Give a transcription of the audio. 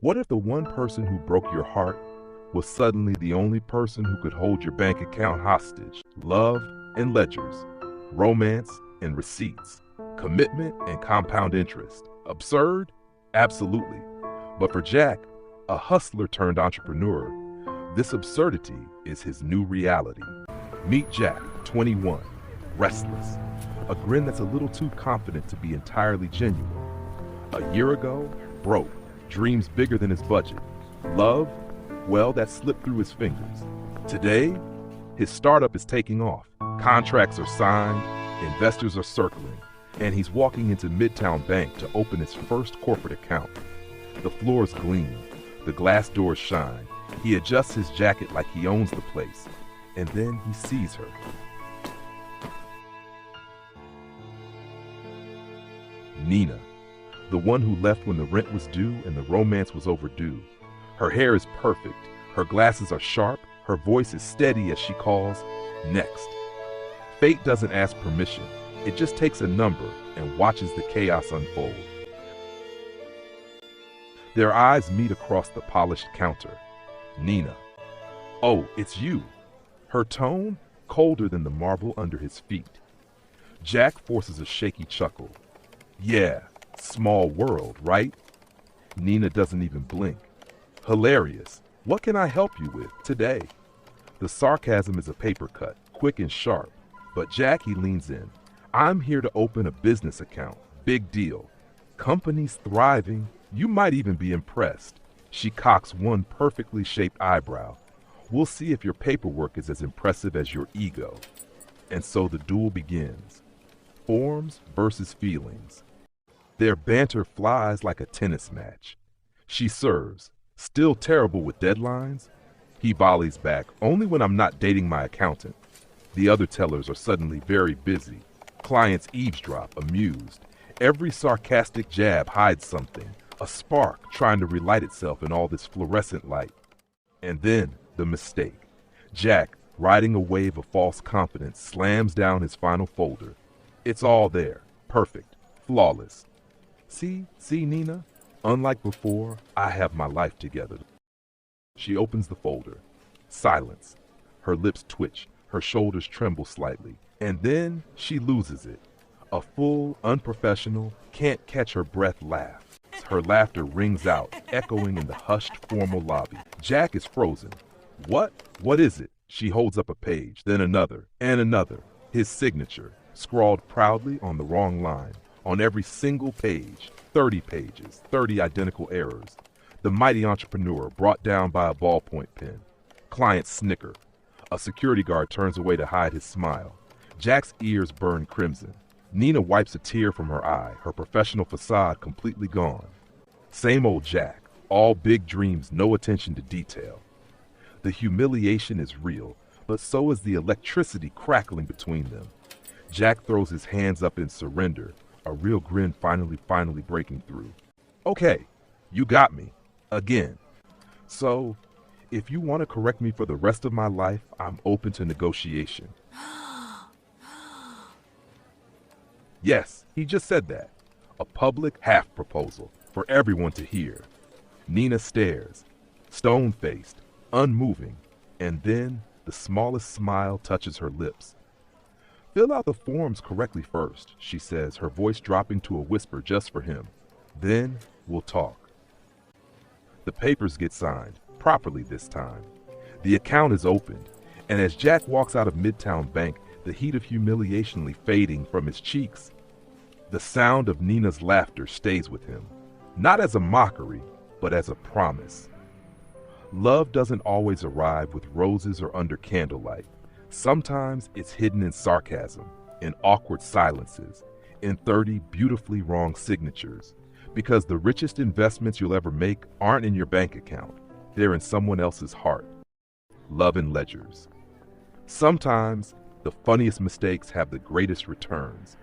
What if the one person who broke your heart was suddenly the only person who could hold your bank account hostage? Love and ledgers, romance and receipts, commitment and compound interest. Absurd? Absolutely. But for Jack, a hustler turned entrepreneur, this absurdity is his new reality. Meet Jack, 21, restless, a grin that's a little too confident to be entirely genuine. A year ago, broke, dreams bigger than his budget. Love, well, that slipped through his fingers. Today, his startup is taking off. Contracts are signed, investors are circling, and he's walking into Midtown Bank to open his first corporate account. The floors gleam, the glass doors shine. He adjusts his jacket like he owns the place, and then he sees her. Nina, the one who left when the rent was due and the romance was overdue. Her hair is perfect, her glasses are sharp, her voice is steady as she calls, next. Fate doesn't ask permission, it just takes a number and watches the chaos unfold. Their eyes meet across the polished counter. Nina. Oh, it's you. Her tone, colder than the marble under his feet. Jack forces a shaky chuckle. Yeah, small world, right? Nina doesn't even blink. Hilarious. What can I help you with today? The sarcasm is a paper cut, quick and sharp. But Jack, he leans in. I'm here to open a business account. Big deal. Company's thriving. You might even be impressed. She cocks one perfectly shaped eyebrow. We'll see if your paperwork is as impressive as your ego. And so the duel begins. Forms versus feelings. Their banter flies like a tennis match. She serves, still terrible with deadlines. He volleys back, only when I'm not dating my accountant. The other tellers are suddenly very busy. Clients eavesdrop, amused. Every sarcastic jab hides something, a spark trying to relight itself in all this fluorescent light. And then, the mistake. Jack, riding a wave of false confidence, slams down his final folder. It's all there, perfect, flawless. See, Nina? Unlike before, I have my life together. She opens the folder. Silence. Her lips twitch, her shoulders tremble slightly, and then she loses it. A full, unprofessional, can't catch her breath laugh. Her laughter rings out, echoing in the hushed, formal lobby. Jack is frozen. What? What is it? She holds up a page, then another, and another. His signature, scrawled proudly on the wrong line. On every single page, 30 pages, 30 identical errors. The mighty entrepreneur brought down by a ballpoint pen. Clients snicker. A security guard turns away to hide his smile. Jack's ears burn crimson. Nina wipes a tear from her eye, her professional facade completely gone. Same old Jack, all big dreams, no attention to detail. The humiliation is real, but so is the electricity crackling between them. Jack throws his hands up in surrender, a real grin finally breaking through. Okay, you got me. Again. So, if you want to correct me for the rest of my life, I'm open to negotiation. Yes, he just said that. A public half proposal for everyone to hear. Nina stares, stone-faced, unmoving, and then the smallest smile touches her lips. Fill out the forms correctly first, she says, her voice dropping to a whisper just for him. Then we'll talk. The papers get signed, properly this time. The account is opened, and as Jack walks out of Midtown Bank, the heat of humiliation fading from his cheeks, the sound of Nina's laughter stays with him, not as a mockery, but as a promise. Love doesn't always arrive with roses or under candlelight. Sometimes it's hidden in sarcasm, in awkward silences, in 30 beautifully wrong signatures, because the richest investments you'll ever make aren't in your bank account. They're in someone else's heart. Love and ledgers. Sometimes the funniest mistakes have the greatest returns.